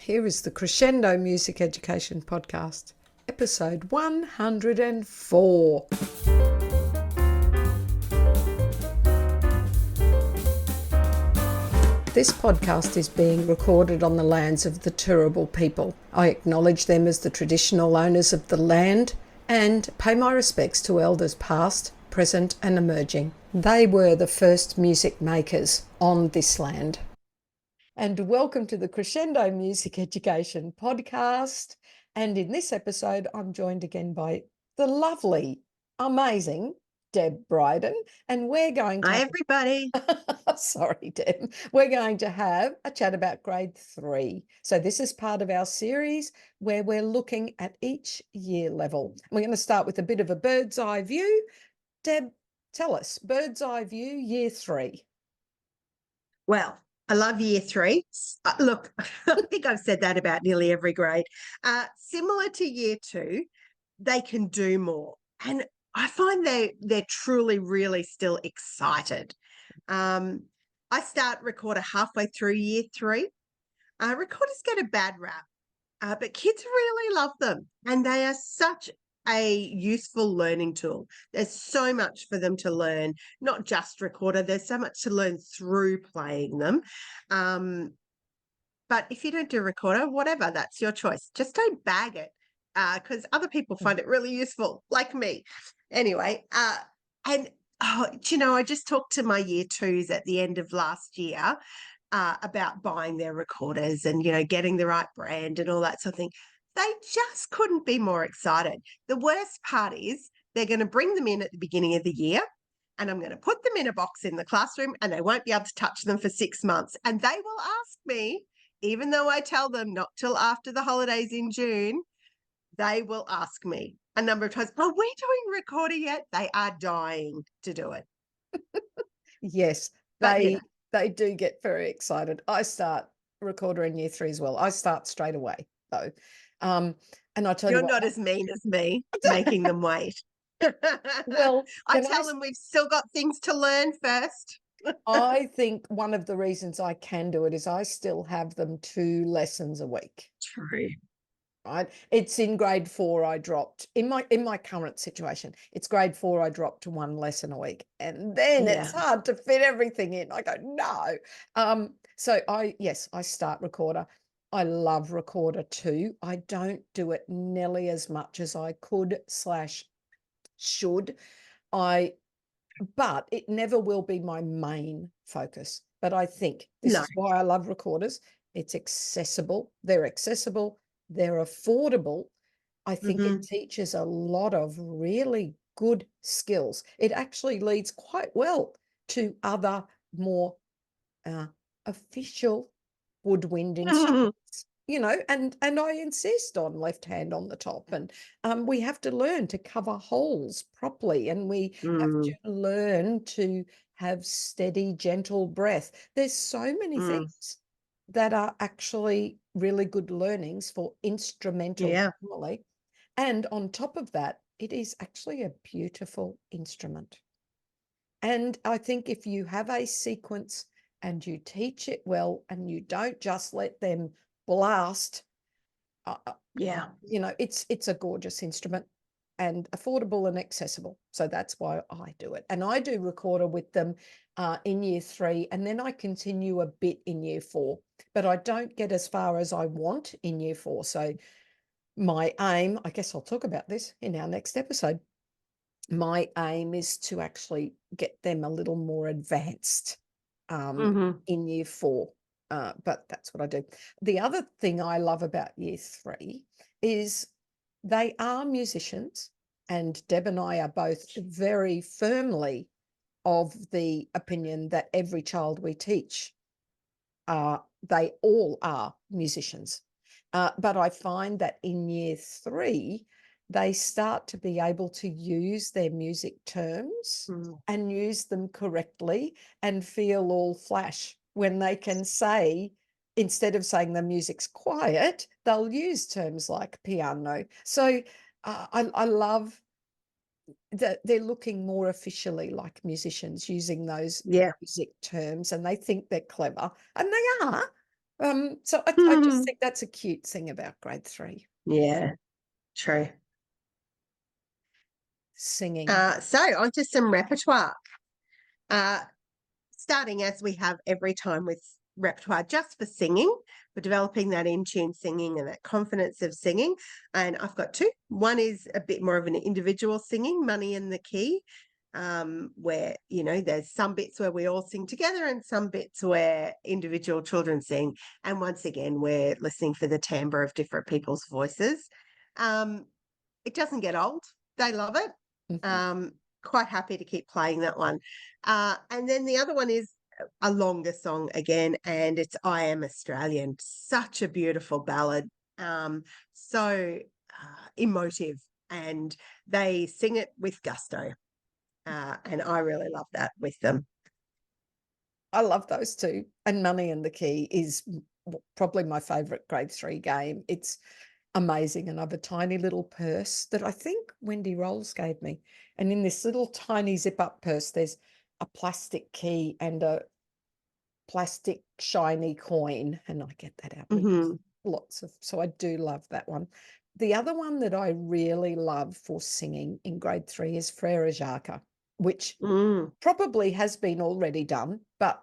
Here is the Crescendo Music Education Podcast, episode 104. This podcast is being recorded on the lands of the Turrbal people. I acknowledge them as the traditional owners of the land and pay my respects to elders past, present and emerging. They were the first music makers on this land. And welcome to the Crescendo Music Education Podcast. And in this episode, I'm joined again by the lovely, amazing Deb Bryden. And we're going to... Hi, everybody. Sorry, Deb. We're going to have a chat about grade 3. So this is part of our series where we're looking at each year level. We're going to start with a bit of a bird's eye view. Deb, tell us, bird's eye view, year 3. Well, I love year 3. Look, I think I've said that about nearly every grade. Similar to year 2, they can do more. And I find they're truly, really still excited. I start recorder halfway through year 3. Recorders get a bad rap, but kids really love them. And they are such a useful learning tool. There's so much for them to learn, not just recorder. There's so much to learn through playing them. But if you don't do recorder, whatever, that's your choice. Just don't bag it because other people find it really useful, like me. Anyway, I just talked to my year 2s at the end of last year about buying their recorders and, getting the right brand and all that sort of thing. They just couldn't be more excited. The worst part is they're going to bring them in at the beginning of the year and I'm going to put them in a box in the classroom and they won't be able to touch them for 6 months. And they will ask me, even though I tell them not till after the holidays in June, they will ask me a number of times, are we doing recorder yet? They are dying to do it. Yes, they do get very excited. I start recorder in year 3 as well. I start straight away though. And I tell You're you what, not as mean as me, making them wait. well, I tell them we've still got things to learn first. I think one of the reasons I can do it is I still have them 2 lessons a week. True. Right. It's in grade 4 I dropped in my current situation. It's grade 4 I dropped to 1 lesson a week. And then it's hard to fit everything in. I go, no. So I start recorder. I love recorder too. I don't do it nearly as much as I could / should. But it never will be my main focus. But I think this is why I love recorders. It's accessible. They're accessible. They're affordable. I think it teaches a lot of really good skills. It actually leads quite well to other more official woodwind instruments. And I insist on left hand on the top, and we have to learn to cover holes properly, and we have to learn to have steady, gentle breath. There's so many things that are actually really good learnings for instrumental family. And on top of that, it is actually a beautiful instrument. And I think if you have a sequence and you teach it well and you don't just let them blast, it's a gorgeous instrument and affordable and accessible. So that's why I do it. And I do recorder with them in year 3, and then I continue a bit in year 4, but I don't get as far as I want in year 4. So my aim, I guess I'll talk about this in our next episode. My aim is to actually get them a little more advanced in year 4. But that's what I do. The other thing I love about year 3 is they are musicians, and Deb and I are both very firmly of the opinion that every child we teach, they all are musicians. But I find that in year 3, they start to be able to use their music terms and use them correctly and feel all flash when they can say, instead of saying the music's quiet, they'll use terms like piano. So I love that they're looking more officially like musicians using those music terms, and they think they're clever, and they are, So I just think that's a cute thing about grade 3, Yeah, true. singing. So on to some repertoire. Uh, Starting as we have every time with repertoire just for singing, for developing that in tune singing and that confidence of singing. And I've got two. One is a bit more of an individual singing, Money in the Key, where, there's some bits where we all sing together and some bits where individual children sing. And once again, we're listening for the timbre of different people's voices. It doesn't get old. They love it. Mhm. Um, Quite happy to keep playing that one. And then the other one is a longer song again, and it's I Am Australian. Such a beautiful ballad. So emotive, and they sing it with gusto. And I really love that with them. I love those 2, and Money in the Key is probably my favourite grade 3 game. It's amazing, and I have a tiny little purse that I think Wendy Rolls gave me, and in this little tiny zip-up purse, there's a plastic key and a plastic shiny coin, and I get that out and we use Hmm. lots of, so I do love that one. The other one that I really love for singing in grade 3 is Frere Jacques, which Mm. probably has been already done, but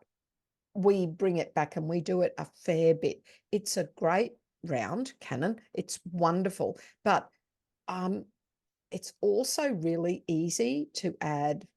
we bring it back and we do it a fair bit. It's a great round canon. It's wonderful, but it's also really easy to add.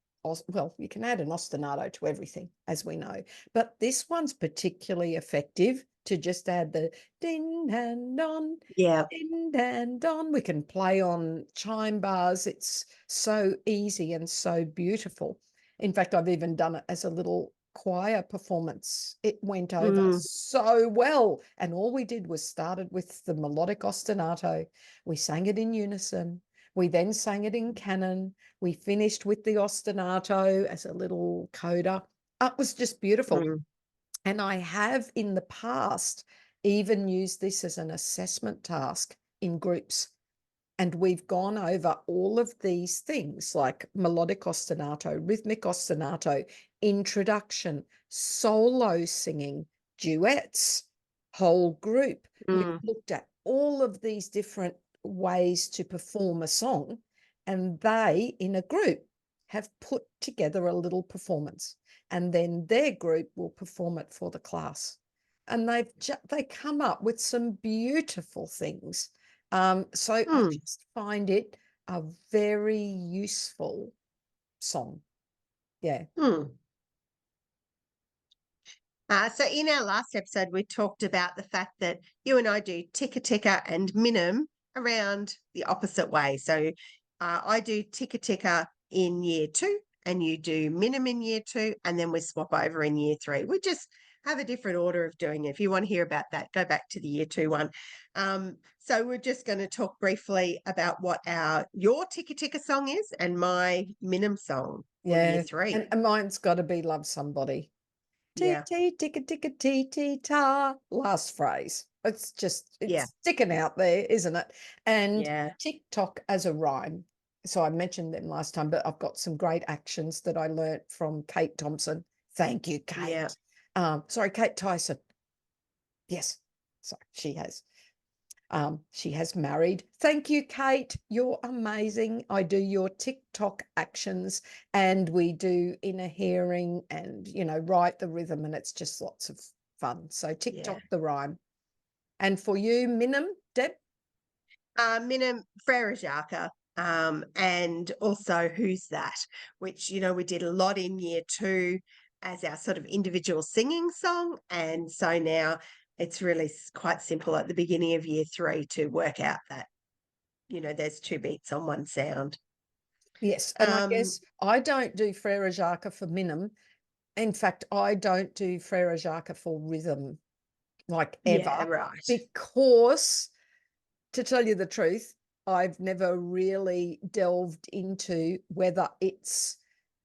Well, you can add an ostinato to everything, as we know, but this one's particularly effective to just add the din and don, Yeah. din and don. We can play on chime bars. It's so easy and so beautiful. In fact, I've even done it as a little choir performance. It went over Mm. so well. And all we did was started with the melodic ostinato. We sang it in unison. We then sang it in canon. We finished with the ostinato as a little coda. It was just beautiful. Mm. And I have in the past even used this as an assessment task in groups. And we've gone over all of these things like melodic ostinato, rhythmic ostinato, introduction, solo singing, duets, whole group. We've Mm. looked at all of these different ways to perform a song, and they, in a group, have put together a little performance, and then their group will perform it for the class. And they come up with some beautiful things. So I Mm. just find it a very useful song. Yeah. Mm. So in our last episode, we talked about the fact that you and I do ticka ticka and minim around the opposite way. So I do ticka ticka in year 2 and you do minim in year 2, and then we swap over in year 3. We just have a different order of doing it. If you want to hear about that, go back to the year 2 one. So we're just going to talk briefly about what your ticka ticka song is and my minim song for year Yeah. 3. And mine's got to be Love Somebody. Tee Yeah. tee ticka ticka tee tee ta. Last phrase. Yeah. It's sticking out there, isn't it? And Yeah. TikTok as a rhyme. So I mentioned them last time, but I've got some great actions that I learnt from Kate Thompson. Thank you, Yeah. Kate. Sorry, Kate Tyson. Yes. Sorry, she has. She has married. Thank you, Kate. You're amazing. I do your TikTok actions and we do inner hearing and, write the rhythm, and it's just lots of fun. So Yeah. TikTok the rhyme. And for you, Minim, Deb? Minim Frere Jacques, and also Who's That, which, we did a lot in year 2 as our sort of individual singing song. And so now it's really quite simple at the beginning of year 3 to work out that, there's 2 beats on one sound. Yes. And I Um, guess I don't do Frere Jacques for Minim. In fact, I don't do Frere Jacques for rhythm, like yeah, ever, right. because to tell you the truth, I've never really delved into whether it's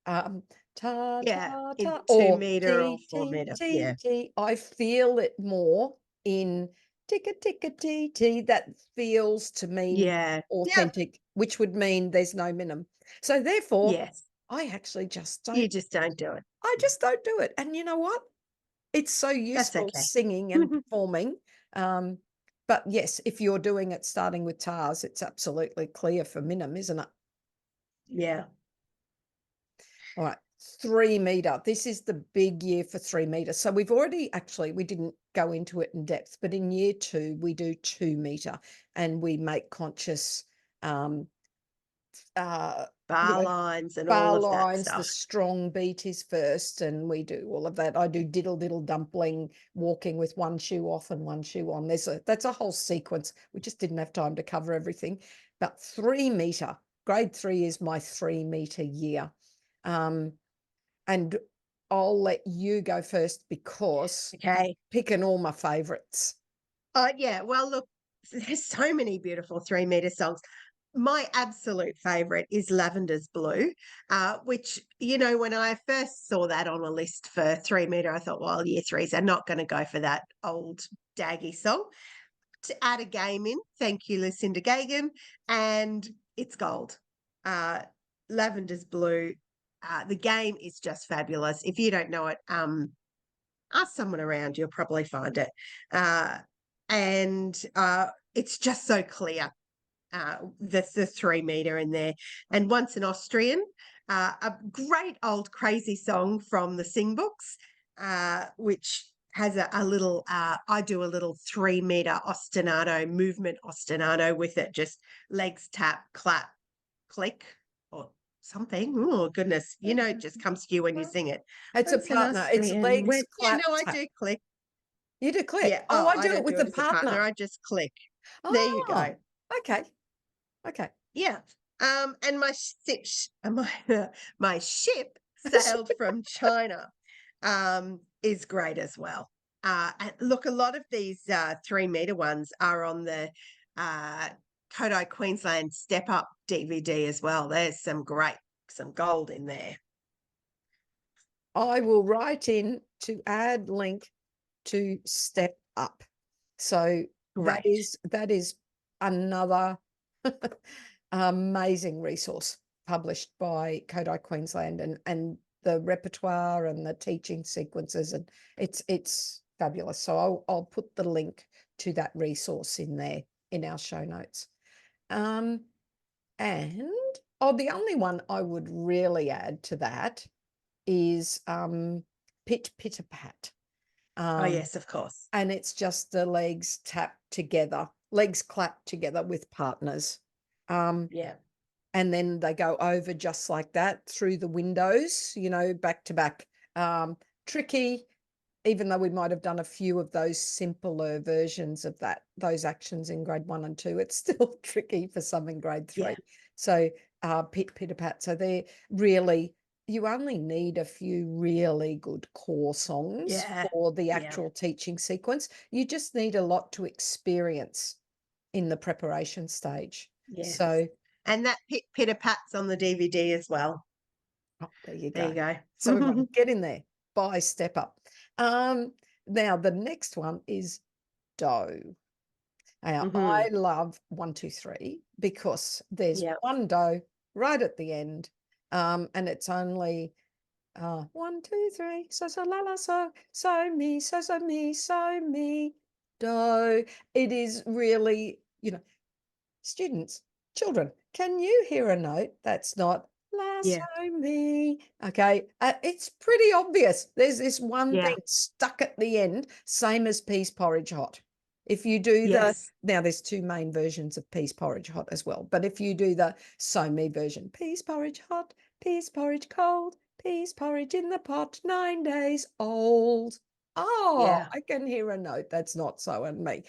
ta Yeah, ta in ta 2 or meter or t 4 t meter. t Yeah. t. I feel it more in ticka ticka t t. That feels to me Yeah. Yeah. authentic, which would mean there's no minimum. So therefore, Yes. I actually just You don't. just don't do it. I just don't do it. And you know what? It's so That's useful okay. singing and performing. Um, but yes, if you're doing it starting with tars, it's absolutely clear for minim, isn't it? Yeah. All right, 3 meter. This is the big year for 3 meter. So we've already we didn't go into it in depth, but in year 2, we do 2 meter and we make conscious, um, you Bar know, lines and all bar of that lines. The stuff. strong beat is first, and we do all of that. I do diddle diddle dumpling, walking with one shoe off and one shoe on. That's a whole sequence. We just didn't have time to cover everything. But 3 meter, grade 3 is my 3 meter year. And I'll let you go first because Okay. picking all my favorites. Yeah. Well, look, there's so many beautiful 3 meter songs. My absolute favorite is Lavender's Blue, which, when I first saw that on a list for 3 meter, I thought, well, year threes are not going to go for that old daggy song. To add a game in, thank you, Lucinda Gagan, and it's gold. Uh, Lavender's Blue. The game is just fabulous. If you don't know it, ask someone around, you'll probably find it. And it's just so clear. The 3 meter in there. And Once an Austrian, a great old crazy song from the Sing Books, which has a little, I do a little 3 meter ostinato, movement ostinato with it, just legs tap, clap, click, or something. Oh, goodness. It just comes to you when you sing it. It's a Once an partner. It's Austrian legs, went, yeah, clap, no, I tap. do click. You do click. Yeah. Oh, Oh, I I do it don't with do the it as a partner. partner. I just click. There you Oh, go. okay. Okay. Yeah. And my ship sailed from China is great as well. And look, a lot of these 3 meter ones are on the uh, Kodai Queensland Step Up DVD as well. There's some gold in there. I will write in to add link to Step Up. So Great. that is another amazing resource published by Kodai Queensland, and the repertoire and the teaching sequences, and it's fabulous. So I'll put the link to that resource in there in our show notes. And the only one I would really add to that is Pit Pitter Pat. Oh, yes, of course. And it's just the legs tap together, legs clap together with partners. Yeah. And then they go over just like that through the windows, back to back. Tricky, even though we might have done a few of those simpler versions of those actions in grade 1 and 2, it's still tricky for some in grade 3. Yeah. So pitter pat. So they're really, you only need a few really good core songs Yeah. for the Yeah. actual teaching sequence. You just need a lot to experience in the preparation stage. Yes. So And that Pitter Pat's on the DVD as well. there you There go. you go. So everyone get in there, buy Step Up. Now the next one is Do. Now I love 1, 2, 3 because there's Yeah. one Do right at the end, and it's only 1, 2, 3, so so la la so me so me Do. It is really, students, children, can you hear a note that's not lasso Yeah. me? Okay, it's pretty obvious. There's this one Yeah. thing stuck at the end, same as peas porridge hot. If you do Yes. now there's 2 main versions of peas porridge hot as well, but if you do the so me version, peas porridge hot, peas porridge cold, peas porridge in the pot, 9 days old. Oh, Yeah. I can hear a note that's not so and me.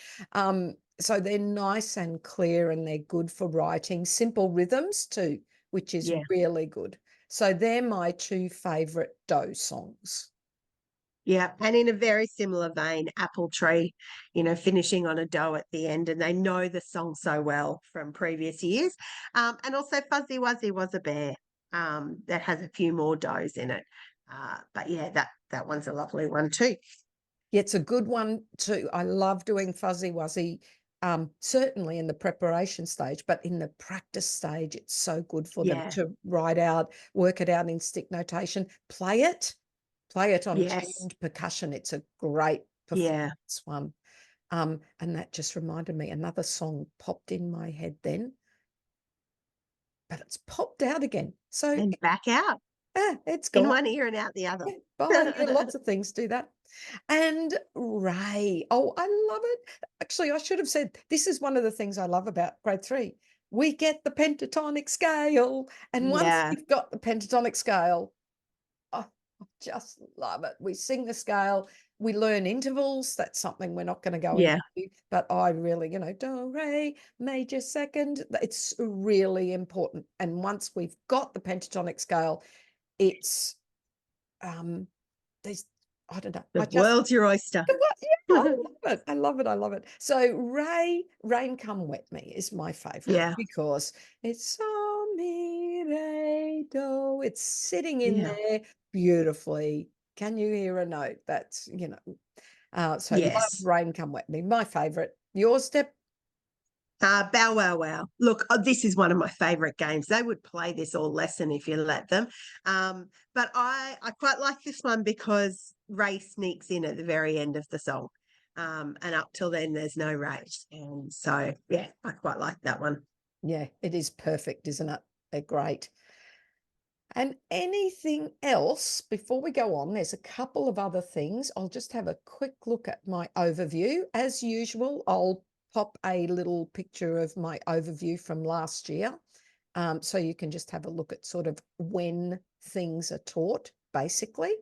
So they're nice and clear, and they're good for writing simple rhythms too, which is Yeah. really good. So they're my 2 favorite Do songs. Yeah. And in a very similar vein, Apple Tree, finishing on a Do at the end, and they know the song so well from previous years. And also Fuzzy Wuzzy Was a Bear, that has a few more Do's in it. But yeah, that one's a lovely one too. Yeah, it's a good one too. I love doing Fuzzy Wuzzy, certainly in the preparation stage, but in the practice stage, it's so good for them Yeah. to write out, work it out in stick notation, play it. Play it on Yes. tuned percussion. It's a great Yeah. performance one. And that just reminded me, another song popped in my head then, but it's popped out again. So And back out it's in gone. one ear and out the other. Yeah, bye. Yeah, lots of things do that. And Ray, oh, I love it. Actually, I should have said this is one of the things I love about grade 3. We get the pentatonic scale. And once Yeah. you've got the pentatonic scale, oh, I just love it. We sing the scale, we learn intervals. That's something we're not going to go Yeah. into, but I really, do, re, major second. It's really important. And once we've got the pentatonic scale, it's there's, I don't know. The world's your oyster. Yeah, I love it. I love it. I love it. So Rain Come Wet Me is my favorite Yeah. because it's so mi re do. It's sitting in Yeah. there beautifully. Can you hear a note? That's, so love Yes. Rain Come Wet Me. My favorite. Yours, Deb? Bow Wow Wow. Look, this is one of my favourite games. They would play this all lesson if you let them. But I quite like this one because Ray sneaks in at the very end of the song. And up till then, there's no Ray. And so, yeah, I quite like that one. Yeah, it is perfect, isn't it? They're great. And anything else before we go on? There's a couple of other things. I'll just have a quick look at my overview. As usual, I'll pop a little picture of my overview from last year. So you can just have a look at sort of when things are taught, basically.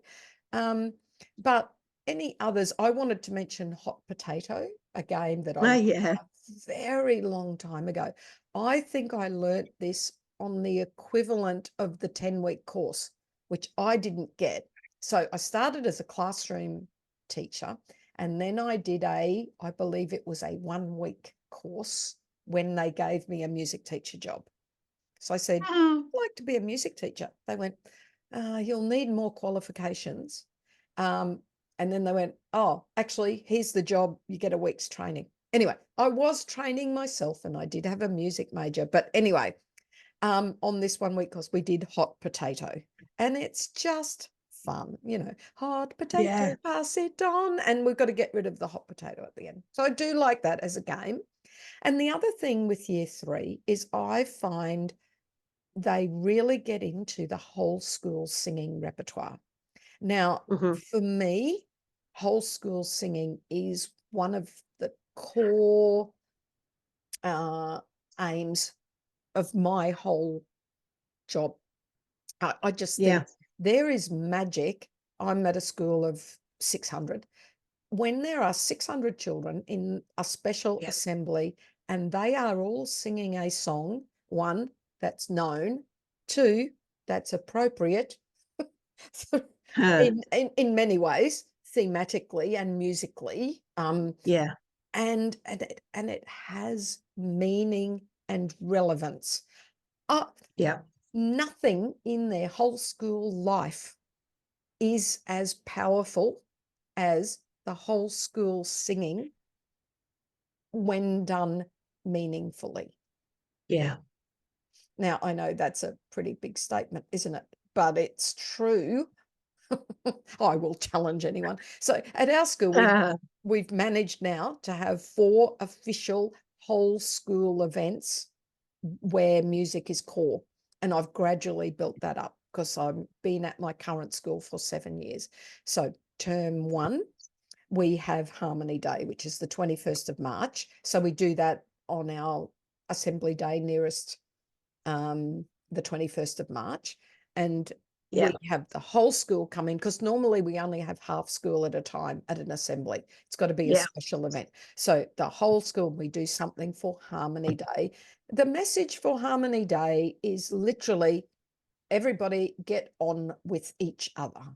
But any others? I wanted to mention Hot Potato, a game that I Oh, learned yeah. a very long time ago. I think I learnt this on the equivalent of the 10-week course, which I didn't get. So I started as a classroom teacher, and then I did I believe it was a 1-week course when they gave me a music teacher job. So I said, Mm. I'd like to be a music teacher. They went, you'll need more qualifications. And then they went, oh, actually, here's the job. You get a week's training. Anyway, I was training myself and I did have a music major. But anyway, on this 1-week course, we did Hot Potato. And it's just fun, hot potato, Yeah. pass it on. And we've got to get rid of the hot potato at the end. So I do like that as a game. And the other thing with year 3 is I find they really get into the whole school singing repertoire. Now, Mm-hmm. for me, whole school singing is one of the core aims of my whole job. I just think Yeah. there is magic. I'm at a school of 600. When there are 600 children in a special Yeah. assembly and they are all singing a song, one, that's known, two, that's appropriate Huh. in many ways, thematically and musically, Yeah. and it has meaning and relevance. Uh, Yeah. Nothing in their whole school life is as powerful as the whole school singing when done meaningfully. Yeah. Now, I know that's a pretty big statement, isn't it? But it's true. I will challenge anyone. So at our school, we've managed now to have 4 official whole school events where music is core. And I've gradually built that up because I've been at my current school for 7 years. So term 1, we have Harmony Day, which is the 21st of March. So we do that on our assembly day nearest the 21st of March. And Yeah. we have the whole school come in because normally we only have half school at a time at an assembly. It's got to be a Yeah. special event. So the whole school, we do something for Harmony Day. The message for Harmony Day is literally everybody get on with each other.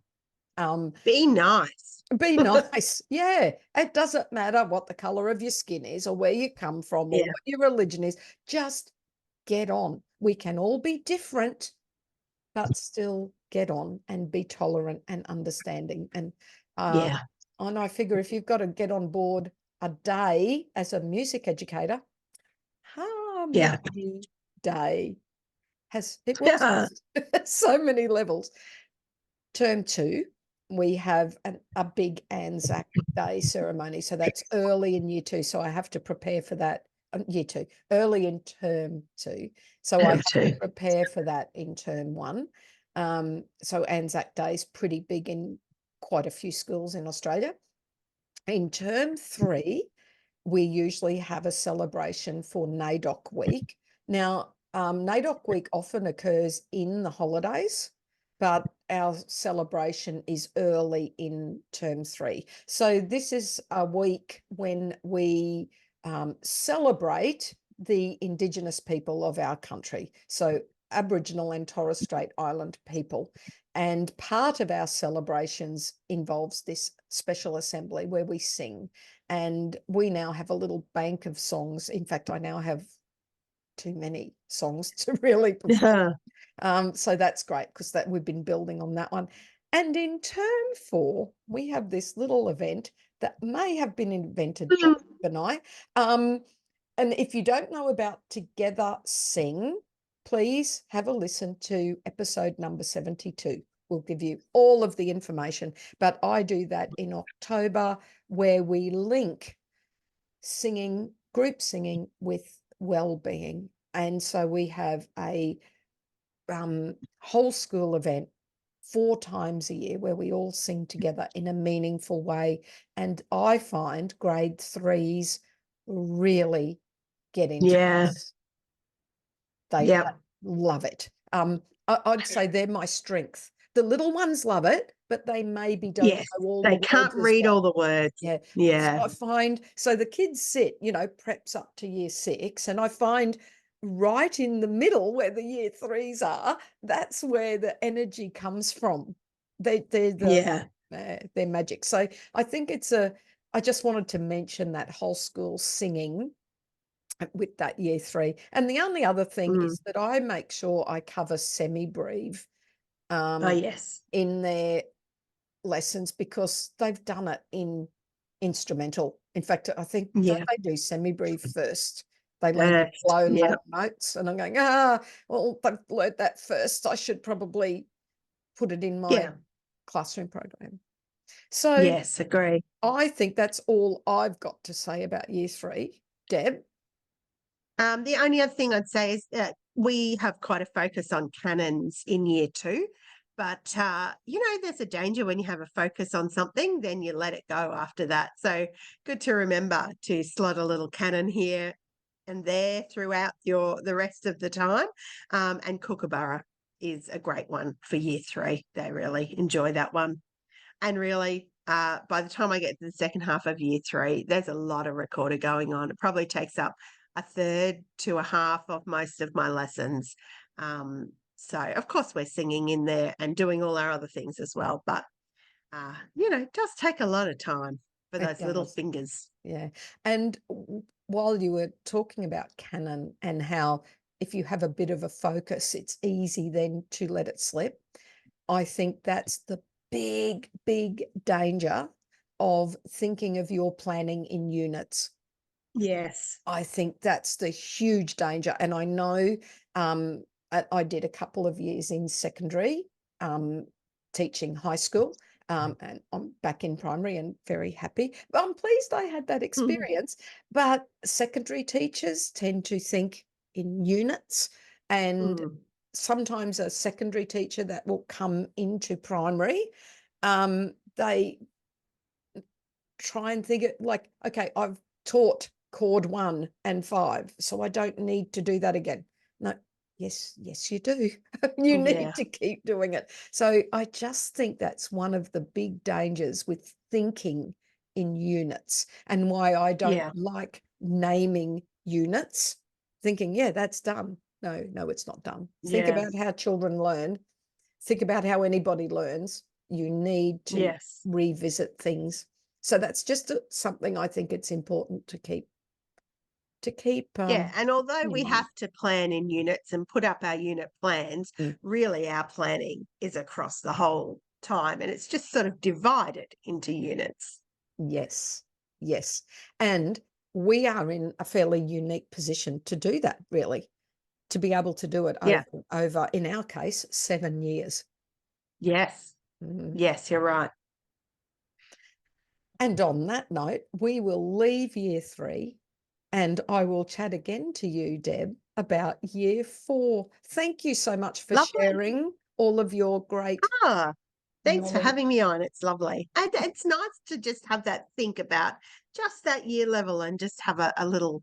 Be nice. Be nice. Yeah. It doesn't matter what the color of your skin is or where you come from or Yeah. what your religion is. Just get on. We can all be different, but still get on and be tolerant and understanding. And Yeah. I figure if you've got to get on board a day as a music educator, Yeah. Harmony Day it works Yeah. so many levels. Term 2, we have a big Anzac Day ceremony. So that's early in year 2. So I have to prepare for that. Year 2, early in term 2. So I Term have to 2. prepare for that in term 1. So Anzac Day is pretty big in quite a few schools in Australia. In term 3, we usually have a celebration for NAIDOC week. Now, NAIDOC week often occurs in the holidays, but our celebration is early in term 3. So this is a week when we celebrate the Indigenous people of our country. So Aboriginal and Torres Strait Island people. And part of our celebrations involves this special assembly where we sing. And we now have a little bank of songs. In fact, I now have too many songs to really perform. So that's great because that we've been building on that one. And in term 4, we have this little event that may have been invented by Benai. And if you don't know about Together Sing, please have a listen to episode number 72. We'll give you all of the information. But I do that in October, where we link singing, group singing with well-being. And so we have a whole school event 4 times a year where we all sing together in a meaningful way. And I find grade 3s really get into this. They love it. I'd say they're my strength. The little ones love it, but they maybe don't know all the They words can't as read well. all the words. Yeah. Yeah. So I find, so the kids sit, preps up to year 6, and I find right in the middle where the year 3s are, that's where the energy comes from. They're magic. So I think I just wanted to mention that whole school singing with that year 3. And the only other thing is that I make sure I cover semi-breve in their lessons, because they've done it in instrumental. In fact, I think don't they do semi-breve first? They learn to blow long notes, and I'm going, well, they've learned that first. I should probably put it in my classroom program. So Yes, agree. I think that's all I've got to say about year 3. Deb? The only other thing I'd say is that we have quite a focus on canons in year 2, but there's a danger when you have a focus on something, then you let it go after that. So good to remember to slot a little canon here and there throughout the rest of the time. And Kookaburra is a great one for year 3. They really enjoy that one. And really, by the time I get to the second half of year 3, there's a lot of recorder going on. It probably takes up a third to a half of most of my lessons. So, of course, we're singing in there and doing all our other things as well. But, it does take a lot of time for those little fingers. Yeah. And while you were talking about canon and how if you have a bit of a focus, it's easy then to let it slip, I think that's the big, big danger of thinking of your planning in units. Yes. I think that's the huge danger. And I know I did a couple of years in secondary, teaching high school, and I'm back in primary and very happy. But I'm pleased I had that experience. But secondary teachers tend to think in units, and sometimes a secondary teacher that will come into primary, they try and think it like, okay, I've taught chord 1 and 5, so I don't need to do that again. No, yes, you do. You need to keep doing it. So I just think that's one of the big dangers with thinking in units, and why I don't like naming units, thinking, that's done. No, it's not done. Think about how children learn. Think about how anybody learns. You need to revisit things. So that's just something I think it's important to keep. And although we in mind. have to plan in units and put up our unit plans, really our planning is across the whole time, and it's just sort of divided into units. Yes. And we are in a fairly unique position to do that, really, to be able to do it over, in our case, 7 years. Yes. Yes, you're right. And on that note, we will leave year 3 and I will chat again to you, Deb, about year 4. Thank you so much for Lovely. sharing all of your great Ah, thanks for knowledge. having me on. It's lovely. And it's nice to just have that think about just that year level and just have a little,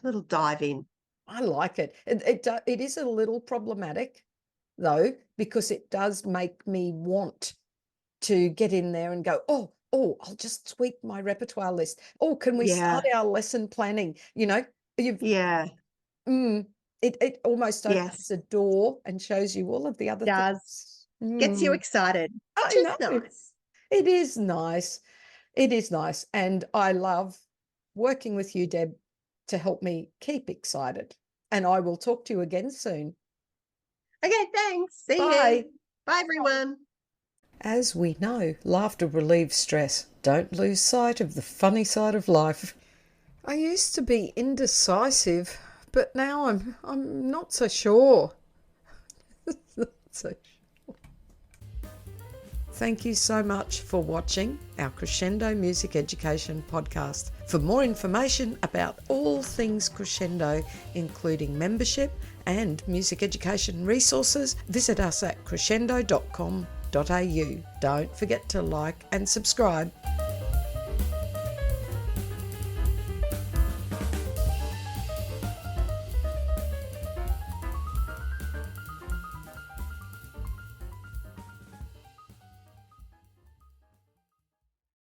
little dive in. I like it. It is a little problematic, though, because it does make me want to get in there and go, I'll just tweak my repertoire list. Oh, can we Yeah, start our lesson planning? You know, you've yeah, mm, it almost opens yes, a door and shows you all of the other does. things. Gets you excited, which I is know. nice. It is nice. It is nice. And I love working with you, Deb, to help me keep excited. And I will talk to you again soon. Okay, thanks. See you. Bye. Bye, everyone. As we know, laughter relieves stress. Don't lose sight of the funny side of life. I used to be indecisive, but now I'm not so sure. Not so sure. Thank you so much for watching our Crescendo Music Education podcast. For more information about all things crescendo, including membership and music education resources, visit us at crescendo.com.au. Don't forget to like and subscribe.